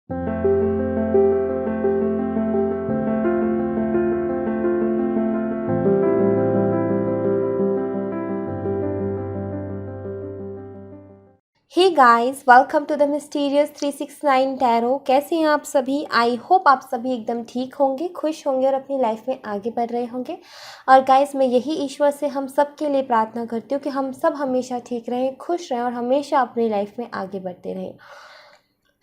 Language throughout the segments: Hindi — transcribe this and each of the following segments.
Hey guys, welcome to the mysterious 369 tarot. कैसे हैं आप सभी? आई होप आप सभी एकदम ठीक होंगे, खुश होंगे और अपनी लाइफ में आगे बढ़ रहे होंगे। और गाइस, मैं यही ईश्वर से हम सब के लिए प्रार्थना करती हूँ कि हम सब हमेशा ठीक रहें, खुश रहें और हमेशा अपनी लाइफ में आगे बढ़ते रहें।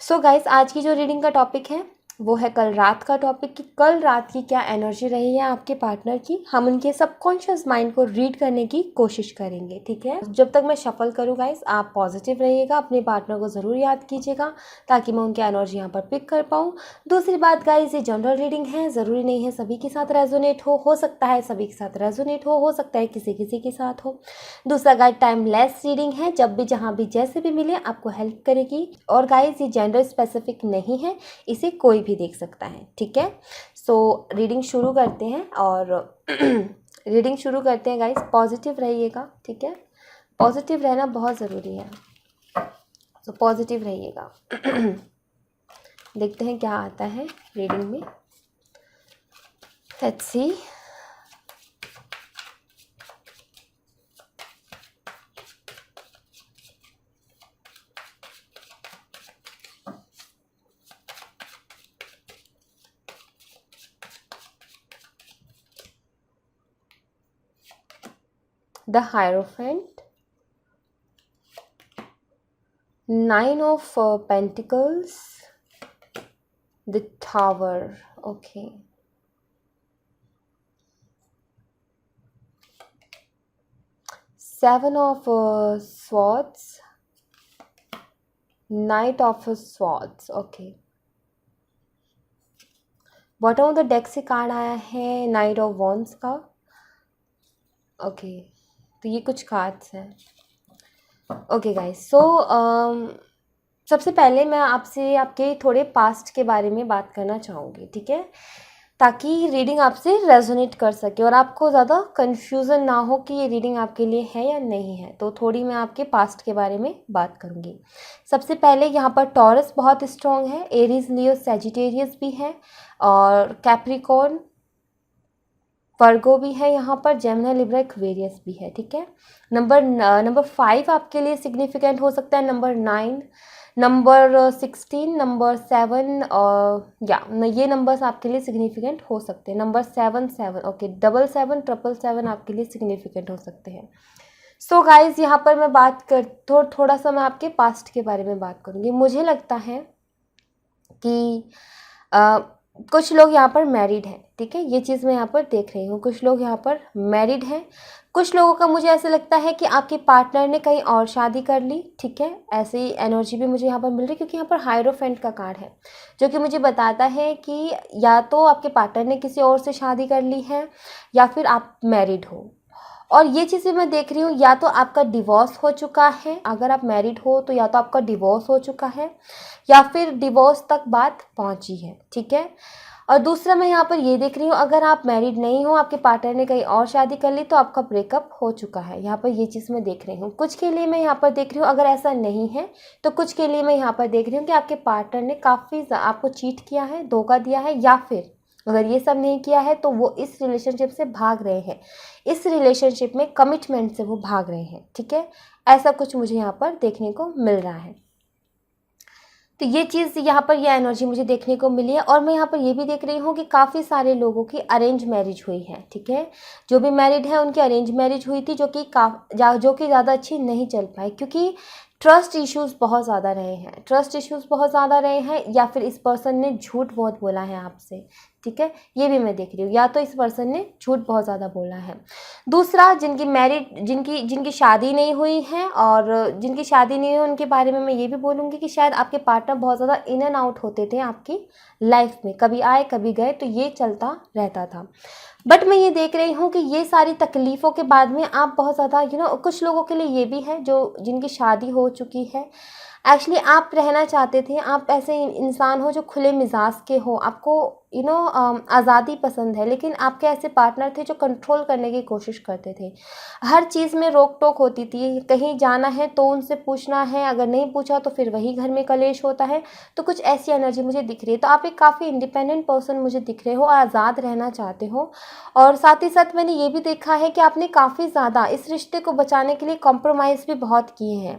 सो गाइस, आज की जो रीडिंग का टॉपिक है वो है कल रात का टॉपिक, कि कल रात की क्या एनर्जी रही है आपके पार्टनर की। हम उनके सबकॉन्शियस माइंड को रीड करने की कोशिश करेंगे, ठीक है। जब तक मैं शफल करूँ गाइस, आप पॉजिटिव रहिएगा, अपने पार्टनर को ज़रूर याद कीजिएगा ताकि मैं उनकी एनर्जी यहाँ पर पिक कर पाऊँ। दूसरी बात गाइस, ये जनरल रीडिंग है, ज़रूरी नहीं है सभी के साथ रेजोनेट हो सकता है सभी के साथ रेजोनेट हो सकता है किसी किसी के साथ हो। दूसरा गाइस, टाइमलेस रीडिंग है, जब भी जहाँ भी जैसे भी मिले आपको हेल्प करेगी। और गाइस, ये जेंडर स्पेसिफिक नहीं है, इसे कोई भी देख सकता है, ठीक है। सो रीडिंग शुरू करते हैं और रीडिंग शुरू करते हैं गाइस। पॉजिटिव रहिएगा, ठीक है। पॉजिटिव रहना बहुत ज़रूरी है, तो पॉजिटिव रहिएगा। देखते हैं क्या आता है रीडिंग में। Let's see. The Hierophant, Nine of Pentacles, the Tower, okay. Seven of Swords, Knight of Swords, okay. Bottom of the deck से कार्ड आया है नाइट ऑफ वॉन्ड्स का, ओके। तो ये कुछ कार्ड्स हैं, ओके गाइस। सो सबसे पहले मैं आपसे आपके थोड़े पास्ट के बारे में बात करना चाहूँगी, ठीक है, ताकि रीडिंग आपसे रेजोनेट कर सके और आपको ज़्यादा कन्फ्यूज़न ना हो कि ये रीडिंग आपके लिए है या नहीं है। तो थोड़ी मैं आपके पास्ट के बारे में बात करूँगी। सबसे पहले यहाँ पर टॉरस बहुत स्ट्रॉन्ग है, एरीज, लियो, सैजिटेरियस भी है और कैप्रिकॉर्न, वर्गो भी है यहाँ पर, जेमिनी, लिब्रा, एक्वेरियस भी है, ठीक है। नंबर 5 आपके लिए सिग्निफिकेंट हो सकता है, नंबर 9, नंबर 16, नंबर 7 और ये नंबर्स आपके लिए सिग्निफिकेंट हो सकते हैं। नंबर 7 ओके, 7 7 आपके लिए सिग्निफिकेंट हो सकते हैं। सो गाइज, यहाँ पर मैं बात कर थोड़ा सा मैं आपके पास्ट के बारे में बात करूँगी। मुझे लगता है कि कुछ लोग यहाँ पर मैरिड हैं, ठीक है, ये चीज़ मैं यहाँ पर देख रही हूँ। कुछ लोग यहाँ पर मैरिड हैं, कुछ लोगों का मुझे ऐसा लगता है कि आपके पार्टनर ने कहीं और शादी कर ली, ठीक है। ऐसी एनर्जी भी मुझे यहाँ पर मिल रही है, क्योंकि यहाँ पर हायरोफेंट का कार्ड है जो कि मुझे बताता है कि या तो आपके पार्टनर ने किसी और से शादी कर ली है या फिर आप मैरिड हो। और ये चीज़ें मैं देख रही हूँ, या तो आपका डिवोर्स हो चुका है, अगर आप मैरिड हो तो या तो आपका डिवोर्स हो चुका है या फिर डिवोर्स तक बात पहुँची है, ठीक है। और दूसरा मैं यहाँ पर ये देख रही हूँ, अगर आप मैरिड नहीं हो, आपके पार्टनर ने कहीं और शादी कर ली, तो आपका ब्रेकअप हो चुका है। यहाँ पर ये चीज़ मैं देख रही हूँ। कुछ के लिए मैं यहाँ पर देख रही हूँ, अगर ऐसा नहीं है तो कुछ के लिए मैं यहाँ पर देख रही हूँ कि आपके पार्टनर ने काफ़ी आपको चीट किया है, धोखा दिया है, या फिर अगर ये सब नहीं किया है तो वो इस रिलेशनशिप से भाग रहे हैं, इस रिलेशनशिप में कमिटमेंट से वो भाग रहे हैं, ठीक है। ऐसा कुछ मुझे यहाँ पर देखने को मिल रहा है। तो ये चीज़ यहाँ पर ये एनर्जी मुझे देखने को मिली है। और मैं यहाँ पर ये भी देख रही हूँ कि काफ़ी सारे लोगों की अरेंज मैरिज हुई है, ठीक है। जो भी मैरिड है उनकी अरेंज मैरिज हुई थी, जो कि ज़्यादा अच्छी नहीं चल पाई, क्योंकि ट्रस्ट इश्यूज़ बहुत ज़्यादा रहे हैं, या फिर इस पर्सन ने झूठ बहुत बोला है आपसे, ठीक है। ये भी मैं देख रही हूँ, या तो इस पर्सन ने झूठ बहुत ज़्यादा बोला है। दूसरा, जिनकी शादी नहीं हुई है, और जिनकी शादी नहीं हुई उनके बारे में मैं ये भी बोलूँगी कि शायद आपके पार्टनर बहुत ज़्यादा इन एंड आउट होते थे आपकी लाइफ में, कभी आए कभी गए, तो ये चलता रहता था। बट मैं ये देख रही हूँ कि ये सारी तकलीफ़ों के बाद में आप बहुत ज़्यादा कुछ लोगों के लिए ये भी है जो जिनकी शादी हो चुकी है, एक्चुअली आप रहना चाहते थे, आप ऐसे इंसान हो जो खुले मिजाज के हो, आपको आज़ादी पसंद है, लेकिन आपके ऐसे पार्टनर थे जो कंट्रोल करने की कोशिश करते थे। हर चीज़ में रोक टोक होती थी, कहीं जाना है तो उनसे पूछना है, अगर नहीं पूछा तो फिर वही घर में कलेश होता है। तो कुछ ऐसी एनर्जी मुझे दिख रही है। तो आप एक काफ़ी इंडिपेंडेंट पर्सन मुझे दिख रहे हो, आज़ाद रहना चाहते हो। और साथ ही साथ मैंने ये भी देखा है कि आपने काफ़ी ज़्यादा इस रिश्ते को बचाने के लिए कॉम्प्रोमाइज़ भी बहुत किए हैं,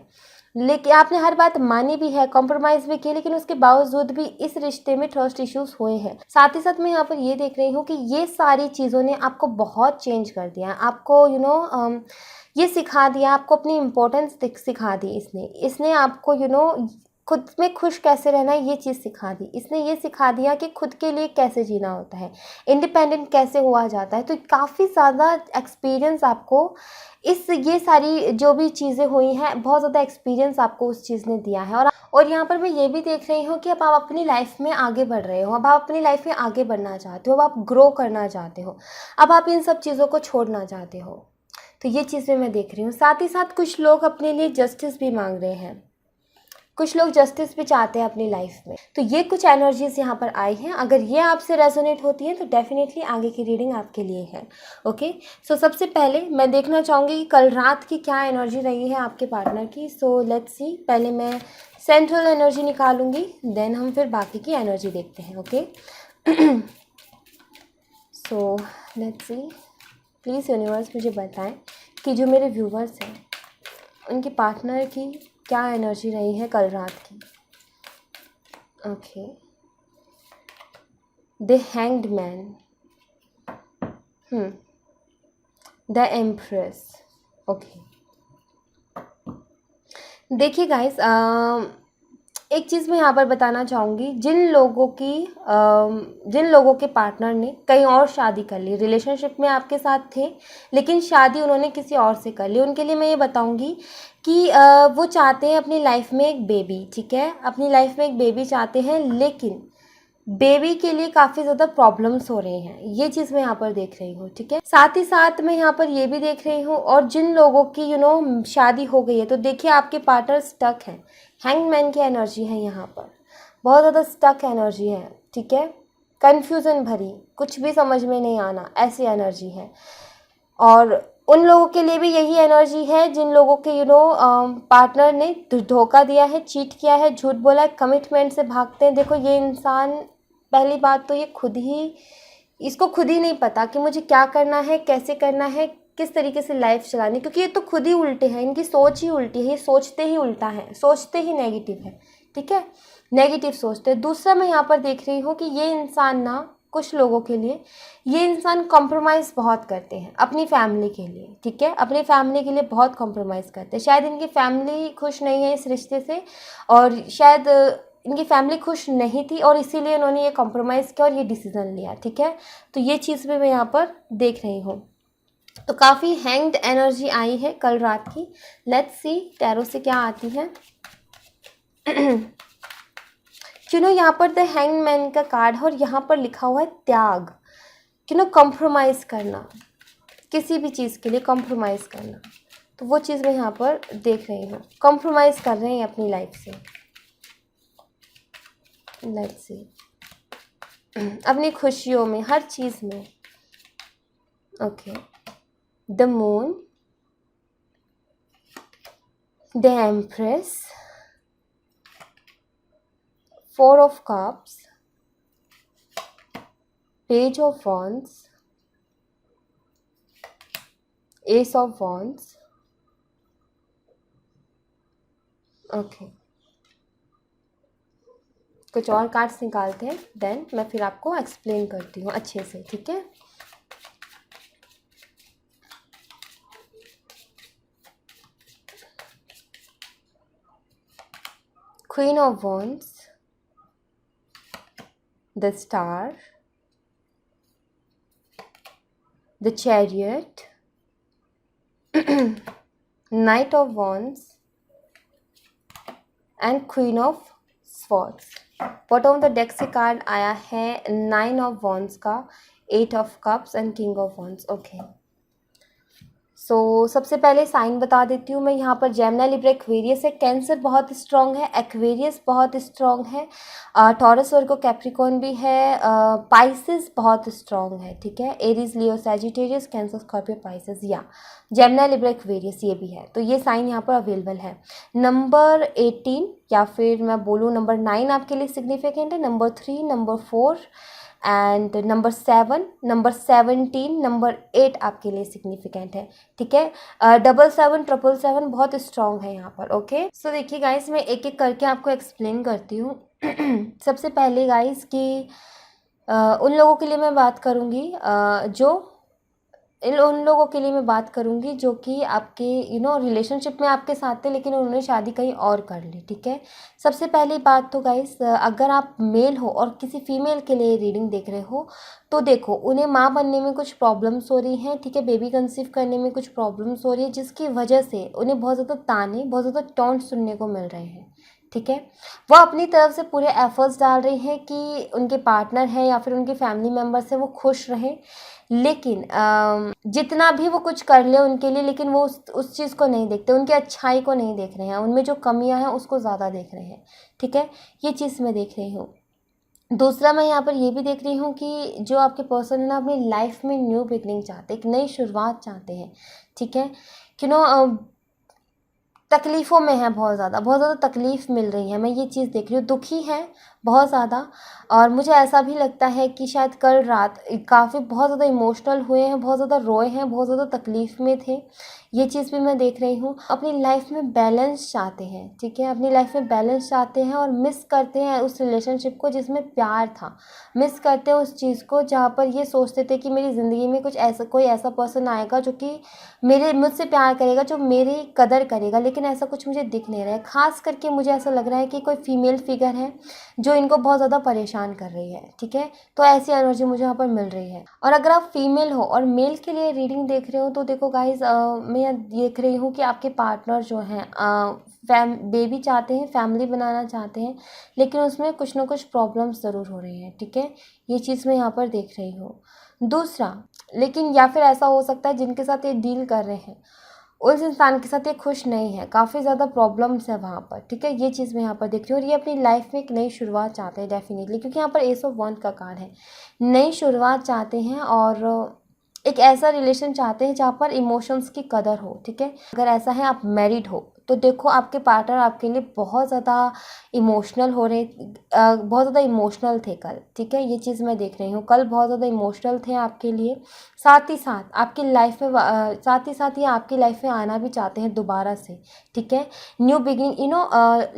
लेकिन आपने हर बात मानी भी है, कॉम्प्रोमाइज़ भी किया, लेकिन उसके बावजूद भी इस रिश्ते में ट्रस्ट इश्यूज हुए हैं। साथ ही साथ मैं यहाँ पर ये देख रही हूँ कि ये सारी चीज़ों ने आपको बहुत चेंज कर दिया है, आपको ये सिखा दिया, आपको अपनी इम्पोर्टेंस सिखा दी। इसने इसने आपको खुद में खुश कैसे रहना है ये चीज़ सिखा दी। इसने ये सिखा दिया कि खुद के लिए कैसे जीना होता है, इंडिपेंडेंट कैसे हुआ जाता है। तो काफ़ी ज़्यादा एक्सपीरियंस आपको ये सारी जो भी चीज़ें हुई हैं, बहुत ज़्यादा एक्सपीरियंस आपको उस चीज़ ने दिया है। और यहाँ पर मैं ये भी देख रही हूँ कि अब आप अपनी लाइफ में आगे बढ़ रहे हो, अब आप अपनी लाइफ में आगे बढ़ना चाहते हो, अब आप ग्रो करना चाहते हो, अब आप इन सब चीज़ों को छोड़ना चाहते हो। तो ये चीज़ें मैं देख रही हूँ। साथ ही साथ कुछ लोग अपने लिए जस्टिस भी मांग रहे हैं, कुछ लोग जस्टिस भी चाहते हैं अपनी लाइफ में। तो ये कुछ एनर्जीज यहाँ पर आई हैं। अगर ये आपसे रेजोनेट होती है तो डेफिनेटली आगे की रीडिंग आपके लिए है। ओके, सो सबसे पहले मैं देखना चाहूँगी कि कल रात की क्या एनर्जी रही है आपके पार्टनर की। सो लेट्स सी, पहले मैं सेंट्रल एनर्जी निकालूंगी, देन हम फिर बाकी की एनर्जी देखते हैं। Okay, so let's see, please universe मुझे बताएं कि जो मेरे व्यूवर्स हैं उनके पार्टनर की क्या एनर्जी रही है कल रात की। Okay, the hanged man, the empress. Okay, देखिए गाइस, एक चीज़ मैं यहाँ पर बताना चाहूँगी। जिन लोगों के पार्टनर ने कहीं और शादी कर ली, रिलेशनशिप में आपके साथ थे लेकिन शादी उन्होंने किसी और से कर ली, उनके लिए मैं ये बताऊँगी कि वो चाहते हैं अपनी लाइफ में एक बेबी। ठीक है, अपनी लाइफ में एक बेबी चाहते हैं, लेकिन बेबी के लिए काफ़ी ज़्यादा प्रॉब्लम्स हो रहे हैं। ये चीज़ मैं यहाँ पर देख रही हूँ। ठीक है, साथ ही साथ मैं यहाँ पर ये भी देख रही हूँ, और जिन लोगों की शादी हो गई है, तो देखिए आपके पार्टनर स्टक हैं। हैंगमैन की एनर्जी है यहाँ पर, बहुत ज़्यादा स्टक एनर्जी है। ठीक है, कन्फ्यूज़न भरी, कुछ भी समझ में नहीं आना, ऐसी एनर्जी है। और उन लोगों के लिए भी यही एनर्जी है जिन लोगों के पार्टनर ने धोखा दिया है, चीट किया है, झूठ बोला है, कमिटमेंट से भागते हैं। देखो ये इंसान, पहली बात तो ये इसको खुद ही नहीं पता कि मुझे क्या करना है, कैसे करना है, किस तरीके से लाइफ चलानी, क्योंकि ये तो खुद ही उल्टे हैं, इनकी सोच ही उल्टी है, ये सोचते ही उल्टा है, सोचते ही नेगेटिव है। ठीक है, नेगेटिव सोचते हैं। दूसरा मैं यहाँ पर देख रही हूँ कि ये इंसान ना, कुछ लोगों के लिए ये इंसान कॉम्प्रोमाइज़ बहुत करते हैं अपनी फैमिली के लिए। ठीक है, अपनी फैमिली के लिए बहुत कॉम्प्रोमाइज़ करते हैं। शायद इनकी फैमिली खुश नहीं है इस रिश्ते से, और शायद इनकी फैमिली खुश नहीं थी, और इसीलिए उन्होंने ये कॉम्प्रोमाइज़ किया और ये डिसीज़न लिया। ठीक है, तो ये चीज़ भी मैं यहाँ पर देख रही हूँ। तो काफ़ी हैंग्ड एनर्जी आई है कल रात की। लेट्स सी टैरो से क्या आती है। यहाँ पर द हैंगमैन का कार्ड है, और यहाँ पर लिखा हुआ है त्याग। कॉम्प्रोमाइज़ करना, किसी भी चीज़ के लिए कॉम्प्रोमाइज़ करना। तो वो चीज़ मैं यहाँ पर देख रही हूँ, कॉम्प्रोमाइज़ कर रहे हैं अपनी लाइफ से। लेट्स सी, अपनी खुशियों में, हर चीज़ में। Okay, the moon, the empress, 4 of cups, page of wands, ace of wands। Okay, कुछ और कार्ड्स निकालते हैं, देन मैं फिर आपको एक्सप्लेन करती हूँ अच्छे से। ठीक है, queen of wands, the star, the chariot, night of wands and queen of swords. Bottom of the deck से कार्ड आया है 9 of wands का, 8 of cups and king of wands। Okay, सबसे पहले साइन बता देती हूँ मैं यहाँ पर। जेमिनी, लिब्रा, एक्वेरियस है। कैंसर बहुत स्ट्रॉन्ग है, एक्वेरियस बहुत स्ट्रॉन्ग है, टॉरस, वर्गो, कैप्रिकॉर्न भी है, पाइसेस बहुत स्ट्रॉन्ग है, ठीक है। एरीज, लियो, सैजिटेरियस, कैंसर, स्कॉर्पियो, पाइसेस, या जेमिनी, लिब्रा, एक्वेरियस ये भी है। तो ये साइन यहाँ पर अवेलेबल है। नंबर 18 या फिर मैं बोलूँ नंबर 9 आपके लिए सिग्निफिकेंट है, number 3, number 4 and number 7, number 17, number 8 आपके लिए सिग्निफिकेंट है, ठीक है। 77, 777 बहुत स्ट्रॉन्ग है यहाँ पर। ओके, सो देखिए गाइस, मैं एक एक करके आपको एक्सप्लेन करती हूँ। सबसे पहले गाइस कि उन लोगों के लिए मैं बात करूँगी जो उन लोगों के लिए मैं बात करूँगी जो कि आपके रिलेशनशिप में आपके साथ थे लेकिन उन्होंने शादी कहीं और कर ली, ठीक है। सबसे पहली बात तो गाइस, अगर आप मेल हो और किसी फीमेल के लिए रीडिंग देख रहे हो तो देखो, उन्हें माँ बनने में कुछ प्रॉब्लम्स हो रही हैं, ठीक है। बेबी कंसीव करने में कुछ प्रॉब्लम्स हो रही है, जिसकी वजह से उन्हें बहुत ज़्यादा ताने, बहुत ज़्यादा टॉन्ट सुनने को मिल रहे हैं, ठीक है। वो अपनी तरफ से पूरे एफर्ट्स डाल रही हैं कि उनके पार्टनर है या फिर उनके फैमिली मेम्बर्स है वो खुश रहें, लेकिन जितना भी वो कुछ कर ले उनके लिए, लेकिन वो उस चीज़ को नहीं देखते, उनकी अच्छाई को नहीं देख रहे हैं, उनमें जो कमियां हैं उसको ज़्यादा देख रहे हैं, ठीक है। ये चीज़ मैं देख रही हूँ। दूसरा, मैं यहाँ पर ये भी देख रही हूँ कि जो आपके पर्सन है ना, अपनी लाइफ में न्यू बिगनिंग चाहते हैं, एक नई शुरुआत चाहते हैं, ठीक है। तकलीफ़ों में है, बहुत ज़्यादा तकलीफ़ मिल रही है, मैं ये चीज़ देख रही हूँ। दुखी है बहुत ज़्यादा, और मुझे ऐसा भी लगता है कि शायद कल रात काफ़ी बहुत ज़्यादा इमोशनल हुए हैं, बहुत ज़्यादा रोए हैं, बहुत ज़्यादा तकलीफ़ में थे। ये चीज़ भी मैं देख रही हूँ। अपनी लाइफ में बैलेंस चाहते हैं, ठीक है। अपनी लाइफ में बैलेंस चाहते हैं और मिस करते हैं उस रिलेशनशिप को जिसमें प्यार था, मिस करते हैं उस चीज़ को जहाँ पर ये सोचते थे कि मेरी ज़िंदगी में कोई ऐसा पर्सन आएगा जो कि मुझसे प्यार करेगा, जो मेरी कदर करेगा, लेकिन ऐसा कुछ मुझे दिख नहीं रहा है। ख़ास करके मुझे ऐसा लग रहा है कि कोई फीमेल फिगर है जो इनको बहुत ज़्यादा परेशान कर रही है, ठीक है। तो ऐसी एनर्जी मुझे यहाँ पर मिल रही है। और अगर आप फीमेल हो और मेल के लिए रीडिंग देख रहे हो तो देखो गाइज, मैं देख रही हूँ कि आपके पार्टनर जो हैं बेबी चाहते हैं, फैमिली बनाना चाहते हैं, लेकिन उसमें कुछ ना कुछ प्रॉब्लम्स ज़रूर हो रही हैं, ठीक है। ये चीज़ मैं यहाँ पर देख रही हूँ। दूसरा, लेकिन या फिर ऐसा हो सकता है जिनके साथ ये डील कर रहे हैं उस इंसान के साथ ये खुश नहीं है, काफ़ी ज़्यादा प्रॉब्लम्स है वहाँ पर, ठीक है। ये चीज़ मैं यहाँ पर देख रही हूँ। और ये अपनी लाइफ में एक नई शुरुआत चाहते हैं डेफिनेटली, क्योंकि यहाँ पर एस ऑफ वंड का कार्ड है। नई शुरुआत चाहते हैं और एक ऐसा रिलेशन चाहते हैं जहाँ पर इमोशंस की कदर हो, ठीक है। अगर ऐसा है, आप मैरिड हो, तो देखो आपके पार्टनर आपके लिए बहुत ज़्यादा इमोशनल हो रहे, बहुत ज़्यादा इमोशनल थे कल, ठीक है। ये चीज़ मैं देख रही हूँ, कल बहुत ज़्यादा इमोशनल थे आपके लिए। साथ ही साथ आपकी लाइफ में साथ ही साथ ये आपकी लाइफ में आना भी चाहते हैं दोबारा से, ठीक है। न्यू बिगिनिंग,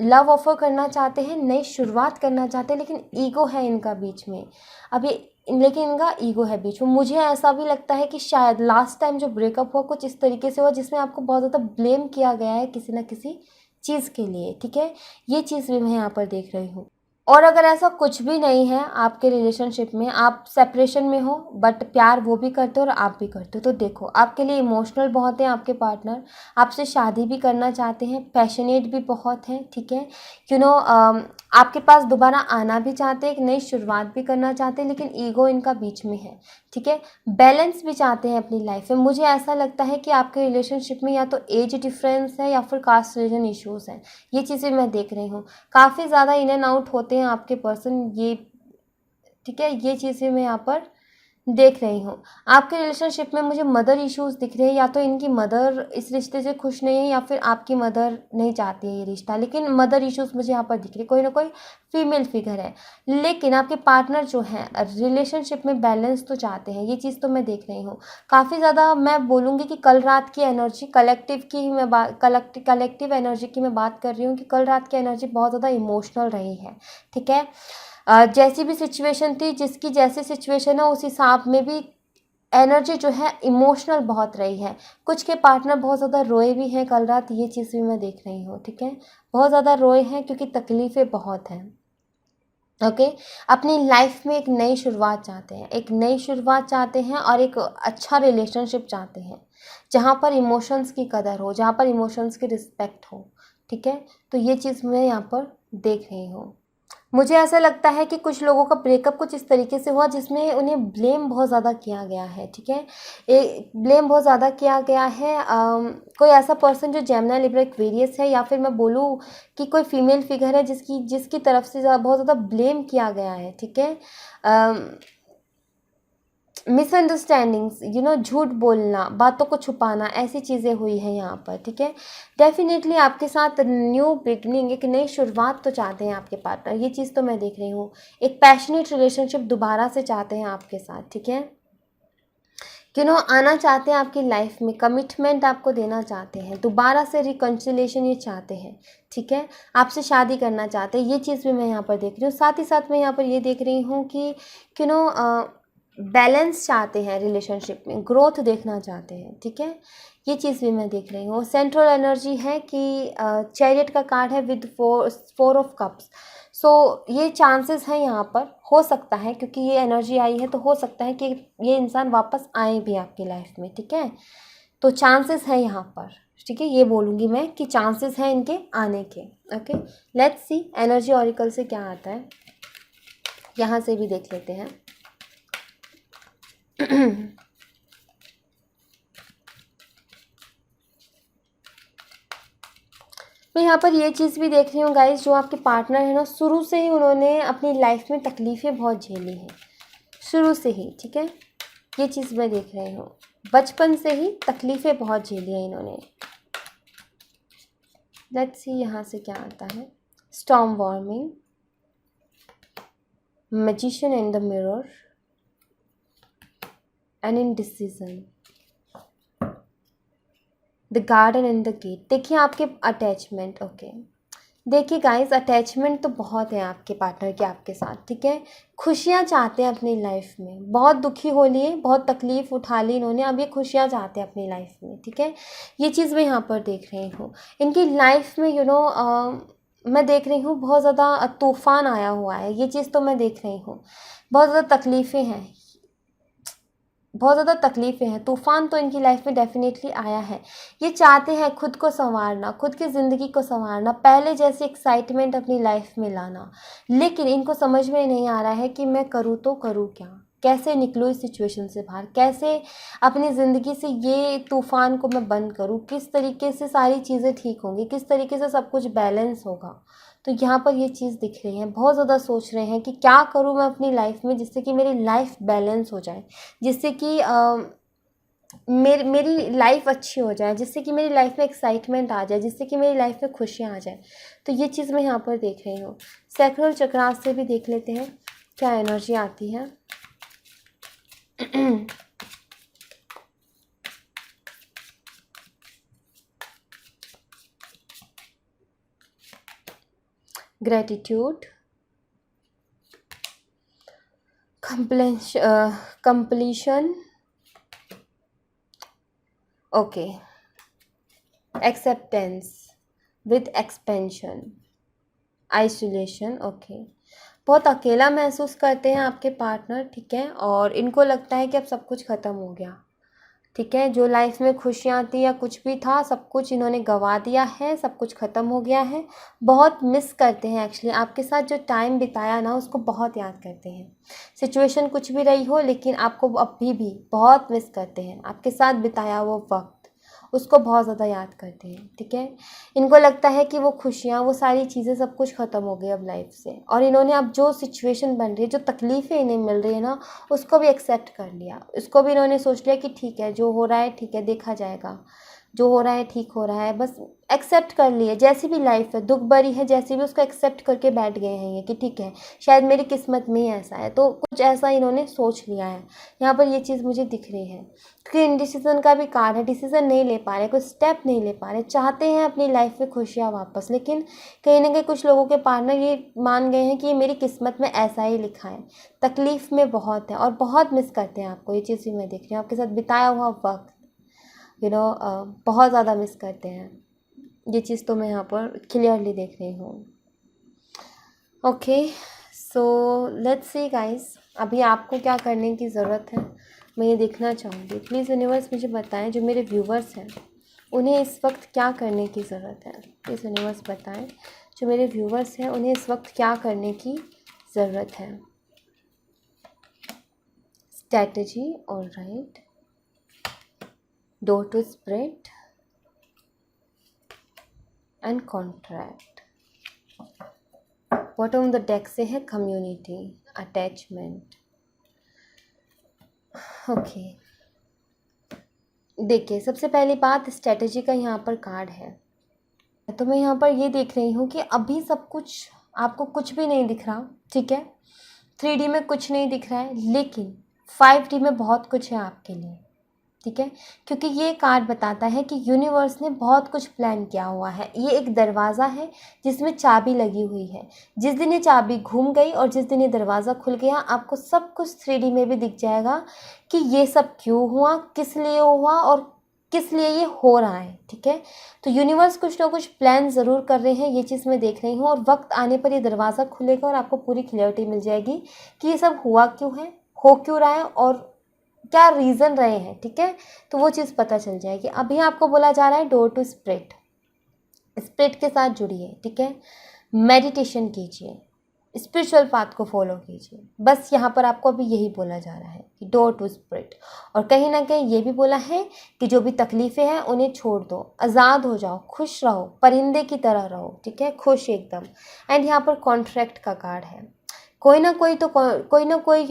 लव ऑफर करना चाहते हैं, नई शुरुआत करना चाहते हैं, लेकिन ईगो है इनका बीच में अभी, लेकिन इनका ईगो है बीच में। मुझे ऐसा भी लगता है कि शायद लास्ट टाइम जो ब्रेकअप हुआ कुछ इस तरीके से हुआ जिसमें आपको बहुत ज़्यादा ब्लेम किया गया है किसी न किसी चीज़ के लिए, ठीक है। ये चीज़ भी मैं यहाँ पर देख रही हूँ। और अगर ऐसा कुछ भी नहीं है आपके रिलेशनशिप में, आप सेपरेशन में हो बट प्यार वो भी करते हो और आप भी करते हो, तो देखो आपके लिए इमोशनल बहुत है आपके पार्टनर, आपसे शादी भी करना चाहते हैं, पैशनेट भी बहुत हैं, ठीक है। आपके पास दोबारा आना भी चाहते हैं, एक नई शुरुआत भी करना चाहते हैं, लेकिन ईगो इनका बीच में है, ठीक है। बैलेंस भी चाहते हैं अपनी लाइफ में। मुझे ऐसा लगता है कि आपके रिलेशनशिप में या तो एज डिफरेंस है या फिर कास्ट रीजन इश्यूज़ हैं, ये चीज़ें मैं देख रही हूँ। काफ़ी ज़्यादा इन एंड आउट होते हैं आपके पर्सन, ये ठीक है। ये चीज़ें मैं यहाँ पर देख रही हूँ। आपके रिलेशनशिप में मुझे मदर इश्यूज़ दिख रहे हैं, या तो इनकी मदर इस रिश्ते से खुश नहीं है या फिर आपकी मदर नहीं चाहती है ये रिश्ता, लेकिन मदर इश्यूज़ मुझे यहाँ पर दिख रही है, कोई ना कोई फीमेल फिगर है। लेकिन आपके पार्टनर जो हैं रिलेशनशिप में बैलेंस तो चाहते हैं, ये चीज़ तो मैं देख रही हूँ। काफ़ी ज़्यादा मैं बोलूँगी कि कल रात की एनर्जी कलेक्टिव एनर्जी की मैं बात कर रही हूँ कि कल रात की एनर्जी बहुत ज़्यादा इमोशनल रही है, ठीक है। जैसी भी सिचुएशन थी, जिसकी जैसी सिचुएशन है उस हिसाब में भी एनर्जी जो है इमोशनल बहुत रही है। कुछ के पार्टनर बहुत ज़्यादा रोए भी हैं कल रात, ये चीज़ भी मैं देख रही हूँ, ठीक है। बहुत ज़्यादा रोए हैं क्योंकि तकलीफ़ें बहुत हैं, ओके। अपनी लाइफ में एक नई शुरुआत चाहते हैं, एक नई शुरुआत चाहते हैं और एक अच्छा रिलेशनशिप चाहते हैं जहाँ पर इमोशंस की कदर हो, जहाँ पर इमोशंस की रिस्पेक्ट हो, ठीक है। तो ये चीज़ मैं यहाँ पर देख रही हूँ। मुझे ऐसा लगता है कि कुछ लोगों का ब्रेकअप कुछ इस तरीके से हुआ जिसमें उन्हें ब्लेम बहुत ज़्यादा किया गया है, ठीक है। ब्लेम बहुत ज़्यादा किया गया है। कोई ऐसा पर्सन जो जेमिनी लिब्रा एक्वेरियस है, या फिर मैं बोलूँ कि कोई फीमेल फिगर है जिसकी जिसकी तरफ से बहुत ज़्यादा ब्लेम किया गया है, ठीक है। मिसअंडरस्टैंडिंग्स, झूठ बोलना, बातों को छुपाना, ऐसी चीज़ें हुई हैं यहाँ पर, ठीक है। डेफिनेटली आपके साथ न्यू बिगनिंग, एक नई शुरुआत तो चाहते हैं आपके पार्टनर, ये चीज़ तो मैं देख रही हूँ। एक पैशनेट रिलेशनशिप दोबारा से चाहते हैं आपके साथ, ठीक है। आना चाहते हैं आपकी लाइफ में, कमिटमेंट आपको देना चाहते हैं, दोबारा से रिकन्सिलेशन ये चाहते हैं, ठीक है। आपसे शादी करना चाहते हैं, ये चीज़ भी मैं यहाँ पर देख रही हूँ। साथ ही साथ मैं यहाँ पर ये देख रही हूँ कि बैलेंस चाहते हैं रिलेशनशिप में, ग्रोथ देखना चाहते हैं, ठीक है। ये चीज़ भी मैं देख रही हूँ। सेंट्रल एनर्जी है कि चैरियट का कार्ड है विद 4 ऑफ कप्स। सो ये चांसेस हैं यहाँ पर, हो सकता है क्योंकि ये एनर्जी आई है तो हो सकता है कि ये इंसान वापस आए भी आपकी लाइफ में, ठीक है। तो चांसेस है यहाँ पर, ठीक है। ये बोलूँगी मैं कि चांसेस हैं इनके आने के। Okay, let's see energy oracle से क्या आता है, यहाँ से भी देख लेते हैं। मैं यहाँ पर ये चीज़ भी देख रही हूँ गाइस, जो आपके पार्टनर है ना, शुरू से ही उन्होंने अपनी लाइफ में तकलीफ़ें बहुत झेली हैं, शुरू से ही, ठीक है। ये चीज़ मैं देख रही हूँ, बचपन से ही तकलीफ़ें बहुत झेली हैं इन्होंने। लेट्स सी यहाँ से क्या आता है। Storm warming, magician in the mirror and indecision, the garden and the gate. देखिए आपके अटैचमेंट, ओके। देखिए गाइस, अटैचमेंट तो बहुत है आपके पार्टनर के आपके साथ, ठीक है। खुशियाँ चाहते हैं अपनी लाइफ में, बहुत दुखी हो लिए, बहुत तकलीफ़ उठा ली इन्होंने, अब ये खुशियाँ चाहते हैं अपनी लाइफ में, ठीक है। ये चीज़ मैं यहाँ पर देख रही हूँ इनकी लाइफ में। मैं देख रही हूँ बहुत ज़्यादा तूफ़ान आया हुआ है, ये चीज़ तो मैं देख रही हूँ। बहुत ज़्यादा तकलीफ़ें हैं, बहुत ज़्यादा तकलीफ़ें हैं, तूफ़ान तो इनकी लाइफ में डेफिनेटली आया है। ये चाहते हैं खुद को संवारना, खुद की ज़िंदगी को संवारना, पहले जैसे एक्साइटमेंट अपनी लाइफ में लाना, लेकिन इनको समझ में नहीं आ रहा है कि मैं करूँ तो करूँ क्या, कैसे निकलूँ इस सिचुएशन से बाहर, कैसे अपनी ज़िंदगी से ये तूफ़ान को मैं बंद करूँ, किस तरीके से सारी चीज़ें ठीक होंगी, किस तरीके से सब कुछ बैलेंस होगा। तो यहाँ पर ये चीज़ दिख रही है, बहुत ज़्यादा सोच रहे हैं कि क्या करूँ मैं अपनी लाइफ में जिससे कि मेरी लाइफ बैलेंस हो जाए, जिससे कि मेरी लाइफ अच्छी हो जाए, जिससे कि मेरी लाइफ में एक्साइटमेंट आ जाए, जिससे कि मेरी लाइफ में खुशियाँ आ जाए। तो ये चीज़ मैं यहाँ पर देख रही हूँ। सैक्रल चक्रास से भी देख लेते हैं क्या एनर्जी आती है। Gratitude, completion, okay, acceptance with expansion, isolation, okay. बहुत अकेला महसूस करते हैं आपके पार्टनर, ठीक है, और इनको लगता है कि अब सब कुछ ख़त्म हो गया, ठीक है। जो लाइफ में खुशियाँ थी या कुछ भी था, सब कुछ इन्होंने गंवा दिया है, सब कुछ ख़त्म हो गया है। बहुत मिस करते हैं एक्चुअली आपके साथ जो टाइम बिताया ना, उसको बहुत याद करते हैं। सिचुएशन कुछ भी रही हो, लेकिन आपको अभी भी बहुत मिस करते हैं, आपके साथ बिताया वो वक्त उसको बहुत ज़्यादा याद करते हैं, ठीक है। इनको लगता है कि वो खुशियाँ, वो सारी चीज़ें सब कुछ ख़त्म हो गई अब लाइफ से, और इन्होंने अब जो सिचुएशन बन रही है, जो तकलीफ़ें इन्हें मिल रही है ना, उसको भी एक्सेप्ट कर लिया। उसको भी इन्होंने सोच लिया कि ठीक है, जो हो रहा है ठीक है, देखा जाएगा, जो हो रहा है ठीक हो रहा है, बस एक्सेप्ट कर लिए। जैसी भी लाइफ है, दुख भरी है जैसी भी, उसको एक्सेप्ट करके बैठ गए हैं ये कि ठीक है, शायद मेरी किस्मत में ही ऐसा है, तो कुछ ऐसा इन्होंने सोच लिया है। यहाँ पर ये चीज़ मुझे दिख रही है, क्योंकि इनडिसीजन का भी कार्ड है, डिसीजन नहीं ले पा रहे, कोई स्टेप नहीं ले पा रहे, चाहते हैं अपनी लाइफ में खुशियाँ वापस, लेकिन कहीं ना कहीं कुछ लोगों के पार्टनर ये मान गए हैं कि ये मेरी किस्मत में ऐसा ही लिखा है। तकलीफ़ में बहुत है और बहुत मिस करते हैं आपको, ये चीज़ भी मैं देख रही हूँ। आपके साथ बिताया हुआ वक्त बहुत ज़्यादा मिस करते हैं, ये चीज़ तो मैं यहाँ पर क्लियरली देख रही हूँ। Okay, so let's see guys, अभी आपको क्या करने की ज़रूरत है मैं ये देखना चाहूँगी। प्लीज़ यूनिवर्स मुझे बताएं, जो मेरे व्यूवर्स हैं उन्हें इस वक्त क्या करने की ज़रूरत है। प्लीज़ यूनिवर्स बताएं, जो मेरे व्यूवर्स हैं उन्हें इस वक्त क्या करने की ज़रूरत है। Strategy, alright, door to spread and contract. Bottom of the deck से है कम्युनिटी, अटैचमेंट। ओके, देखिए सबसे पहली बात, स्ट्रैटेजी का यहाँ पर कार्ड है। तो मैं यहाँ पर ये देख रही हूँ कि अभी सब कुछ आपको कुछ भी नहीं दिख रहा, ठीक है, 3D में कुछ नहीं दिख रहा है, लेकिन 5D में बहुत कुछ है आपके लिए, ठीक है, क्योंकि ये कार्ड बताता है कि यूनिवर्स ने बहुत कुछ प्लान किया हुआ है। ये एक दरवाज़ा है जिसमें चाबी लगी हुई है। जिस दिन ये चाबी घूम गई और जिस दिन ये दरवाज़ा खुल गया, आपको सब कुछ 3D में भी दिख जाएगा कि ये सब क्यों हुआ, किस लिए हुआ और किस लिए ये हो रहा है, ठीक है। तो यूनिवर्स कुछ ना कुछ प्लान ज़रूर कर रहे हैं, ये चीज़ मैं देख रही हूँ, और वक्त आने पर ये दरवाज़ा खुलेगा और आपको पूरी क्लियरिटी मिल जाएगी कि ये सब हुआ क्यों है, हो क्यों रहा है और क्या रीज़न रहे हैं, ठीक है। तो वो चीज़ पता चल जाएगी। अभी आपको बोला जा रहा है डोर टू स्प्रिट, स्प्रिट के साथ जुड़िए, ठीक है, मेडिटेशन कीजिए, स्पिरिचुअल पाथ को फॉलो कीजिए। बस यहाँ पर आपको अभी यही बोला जा रहा है कि डोर टू स्प्रिट, और कहीं ना कहीं ये भी बोला है कि जो भी तकलीफ़ें हैं उन्हें छोड़ दो, आज़ाद हो जाओ, खुश रहो, परिंदे की तरह रहो, ठीक है, खुश एकदम। एंड यहाँ पर कॉन्ट्रैक्ट का कार्ड है। कोई ना कोई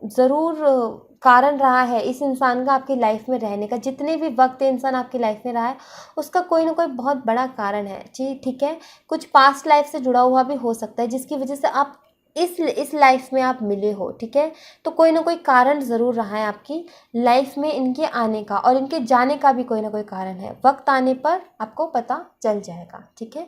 ज़रूर कारण रहा है इस इंसान का आपकी लाइफ में रहने का। जितने भी वक्त इंसान आपकी लाइफ में रहा है उसका कोई ना कोई बहुत बड़ा कारण है जी, ठीक है। कुछ पास्ट लाइफ से जुड़ा हुआ भी हो सकता है जिसकी वजह से आप इस लाइफ में आप मिले हो, ठीक है। तो कोई ना कोई कारण ज़रूर रहा है आपकी लाइफ में इनके आने का, और इनके जाने का भी कोई ना कोई कारण है। वक्त आने पर आपको पता चल जाएगा, ठीक है।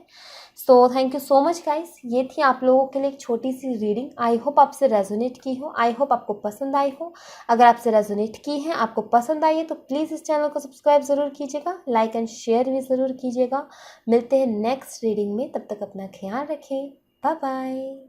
So thank you so much guys, ये थी आप लोगों के लिए एक छोटी सी रीडिंग। आई होप आपसे रेजोनेट की हो, आई होप आपको पसंद आई हो। अगर आपसे रेजोनेट की है, आपको पसंद आई है, तो प्लीज़ इस चैनल को सब्सक्राइब ज़रूर कीजिएगा, लाइक एंड शेयर भी ज़रूर कीजिएगा। मिलते हैं नेक्स्ट रीडिंग में, तब तक अपना ख्याल रखें, बाय बाय।